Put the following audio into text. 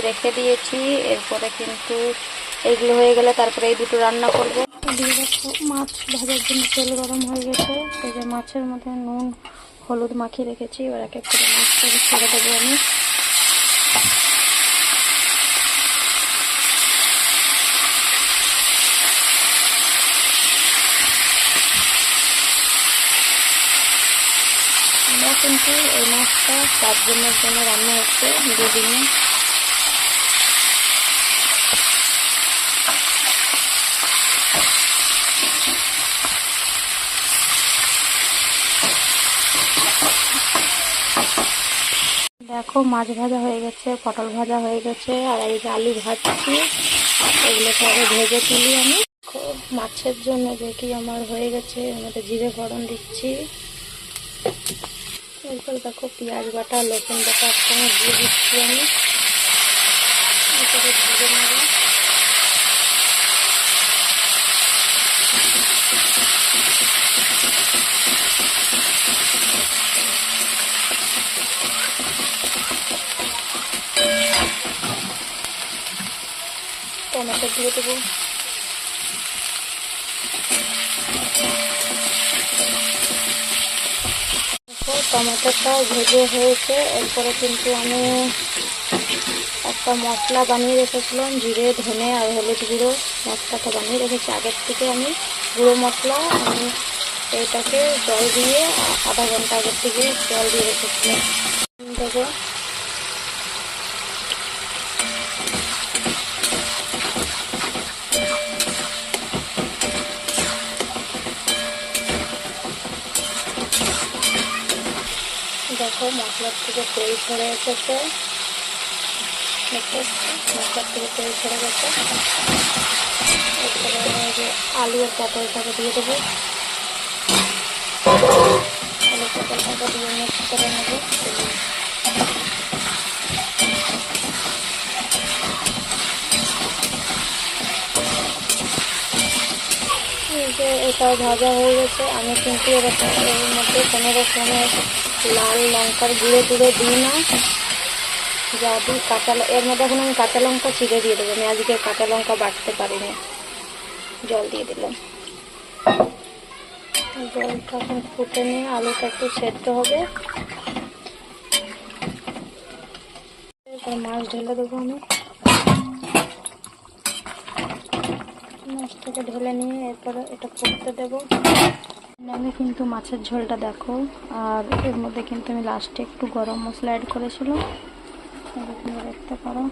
রেখে দিয়েছি। এরপরে কিন্তু এইগুলো হয়ে গেলে তারপরে এই দুটো রান্না করব। দিয়ে দেখো মাছ ভাজার জন্য তেল গরম হয়ে গেছে। এই যে মাছের মধ্যে নুন হলুদ মাখিয়ে রেখেছি, এবার এক এক করে মাছটাকে ছেড়ে দেবো আমি। আমরা কিন্তু এই মাছটা 4 জনের জন্য রান্না হচ্ছে দুদিনে। দেখো মাছ ভাজা হয়ে গেছে, পটল ভাজা হয়ে গেছে, আর এই যে আলু ভাজছি, এগুলোকে আগে ভেজে তুলি আমি। মাছের জন্য দেখি আমার হয়ে গেছে, এর মধ্যে জিরে ফোড়ন দিচ্ছি। এরপর দেখো পেঁয়াজ বাটা রসুন বাটা একসঙ্গে দিয়ে দিচ্ছি আমি। এরপরে ভেজে নেব। টমেটো দিয়ে দেবো। টমেটোটা ভেজে হয়েছে। এরপরে কিন্তু আমি একটা মশলা বানিয়ে রেখেছিলাম, জিরে ধনে আর হলুদ গুঁড়ো মশলাটা বানিয়ে রেখেছি আগের থেকে আমি। গুঁড়ো মশলা আমি এটাকে জল দিয়ে আধা ঘন্টা আগের থেকে জল দিয়ে রেখেছিলাম। দেবো দেখো মশলার থেকে তেল ছেড়ে এসেছে, মশলার থেকে তেল ছেড়ে গেছে। এরপরে যে আলু আর পটলটাকে দিয়ে দেবো। আলু পটলটাকে দিয়ে মিক্স করে নেবো। যে এটাও ভাজা হয়ে গেছে। আমি কিন্তু এর মধ্যে কোনো রকমের লাল লঙ্কার গুঁড়ো টুড়ো দিই না। যা দিই এর মধ্যে এখন আমি কাঁচা লঙ্কা চিড়ে দিয়ে দেবো। আমি আজকে কাঁচা লঙ্কা বাটতে পারিনি। জল দিয়ে দিলাম। জলটা এখন ফুটে নিয়ে আলুটা একটু সেদ্ধ হবে। এরপর মাছ ঢেলে দেবো আমি। মাছটাকে ঢেলে নিয়ে এরপরে এটা ফুটতে দেবো। আমি কিন্তু মাছের ঝোলটা দেখো, আর এর মধ্যে কিন্তু আমি লাস্টে একটু গরম মশলা অ্যাড করেছিলাম, দেখতে পারো।